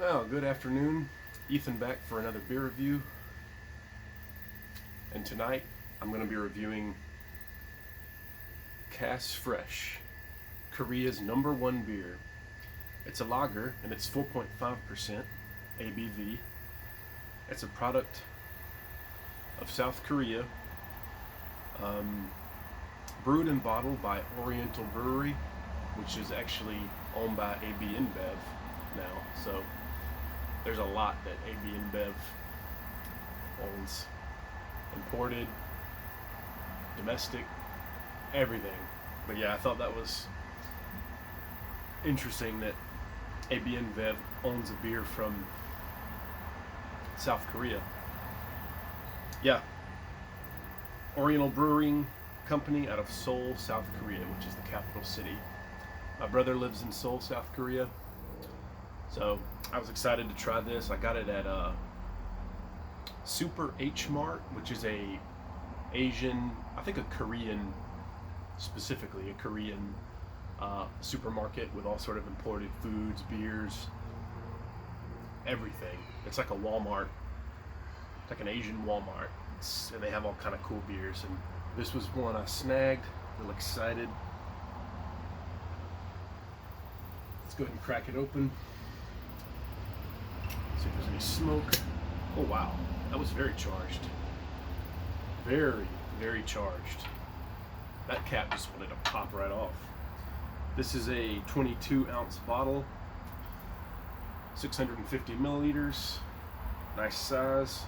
Well, good afternoon. Ethan back for another beer review. And tonight I'm going to be reviewing Cass Fresh, Korea's #1 beer. It's a lager and it's 4.5% ABV. It's a product of South Korea, brewed and bottled by Oriental Brewery, which is actually owned by AbinBev now. So there's a lot that AbinBev owns. Imported, domestic, everything. But yeah, I thought that was interesting that AbinBev owns a beer from South Korea. Yeah. Oriental Brewing Company out of Seoul, South Korea, which is the capital city. My brother lives in Seoul, South Korea. So I was excited to try this. I got it at Super H Mart, which is a Asian, I think a Korean, specifically a Korean supermarket with all sort of imported foods, beers, everything. It's like a Walmart. It's like an Asian Walmart. And they have all kind of cool beers. And this was one I snagged. Real excited. Let's go ahead and crack it open. See if there's any smoke. Oh wow, that was very charged. Very, very charged. That cap just wanted to pop right off. This is a 22-ounce bottle, 650 milliliters, nice size,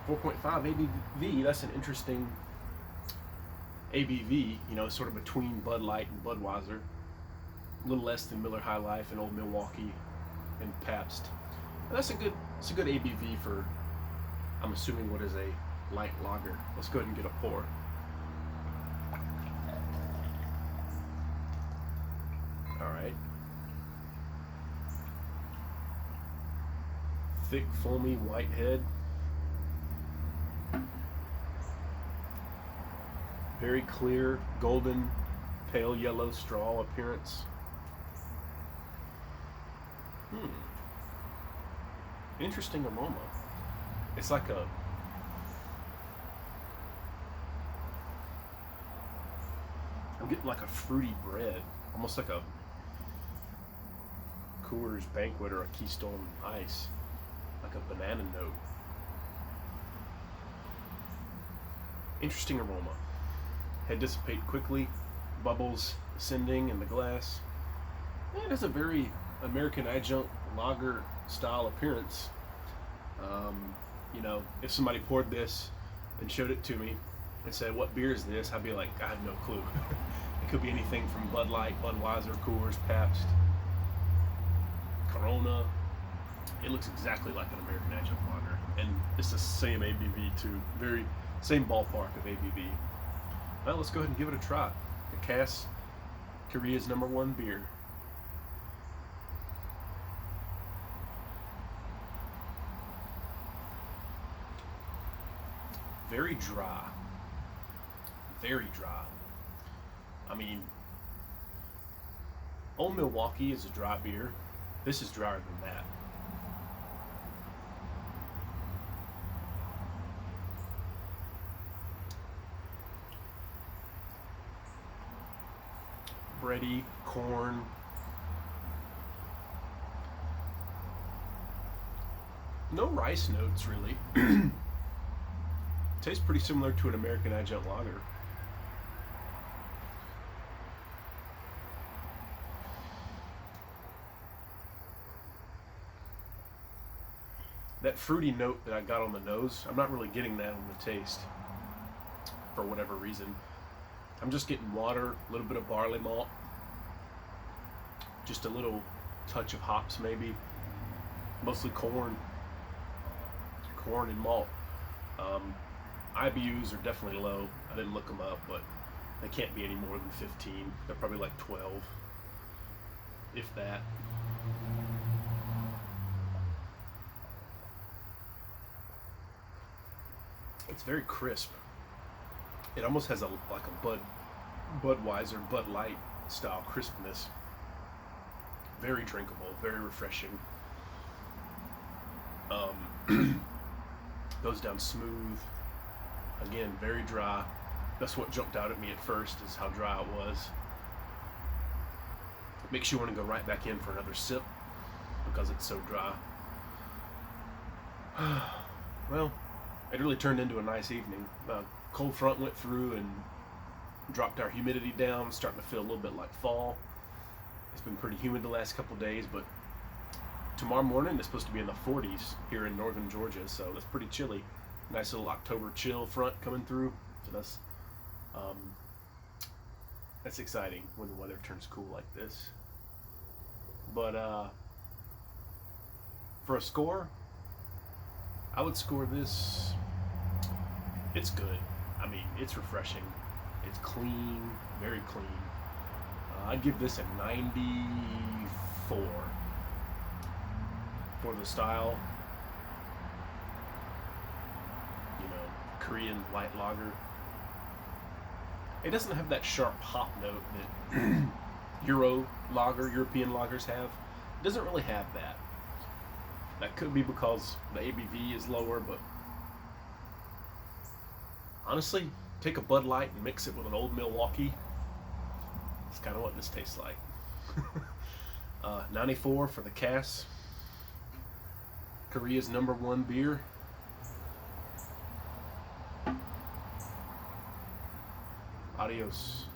4.5 ABV. That's an interesting ABV, you know, sort of between Bud Light and Budweiser. A little less than Miller High Life and Old Milwaukee and Pabst. And it's a good ABV for, I'm assuming, what is a light lager. Let's go ahead and get a pour. All right. Thick, foamy white head. Very clear, golden, pale yellow straw appearance. Interesting aroma. It's like I'm getting like a fruity bread, almost like a Coors Banquet or a Keystone Ice, like a banana note. Interesting aroma. Head dissipate quickly, bubbles ascending in the glass. It has a very American adjunct lager style appearance. You know, if somebody poured this and showed it to me and said, "What beer is this?" I'd be like, I have no clue. It could be anything from Bud Light, Budweiser, Coors, Pabst, Corona. It looks exactly like an American adjunct lager, and it's the same ABV too. Very same ballpark of ABV. Well, let's go ahead and give it a try. The Cass, Korea's #1 beer. Very dry. Very dry. I mean, Old Milwaukee is a dry beer. This is drier than that. Bready, corn. No rice notes, really. Tastes pretty similar to an American adjunct lager. That fruity note that I got on the nose, I'm not really getting that on the taste for whatever reason. I'm just getting water, a little bit of barley malt, just a little touch of hops maybe, mostly corn and malt. IBUs are definitely low. I didn't look them up, but they can't be any more than 15. They're probably like 12, if that. It's very crisp. It almost has like a Budweiser, Bud Light style crispness. Very drinkable, very refreshing. Goes down smooth. Again, very dry. That's what jumped out at me at first, is how dry it was. Makes you want to go right back in for another sip because it's so dry. Well, it really turned into a nice evening. Cold front went through and dropped our humidity down, starting to feel a little bit like fall. It's been pretty humid the last couple days, but tomorrow morning it's supposed to be in the 40s here in northern Georgia, so that's pretty chilly. Nice little October chill front coming through, so that's exciting when the weather turns cool like this. But for a score, I would score this. It's good. I mean, it's refreshing. It's clean, very clean. I'd give this a 94 for the style. You know, Korean light lager. It doesn't have that sharp hop note that European lagers have. It doesn't really have that. That could be because the ABV is lower, but honestly, take a Bud Light and mix it with an Old Milwaukee. It's kind of what this tastes like. 94 for the Cass. Korea's #1 beer. Adios.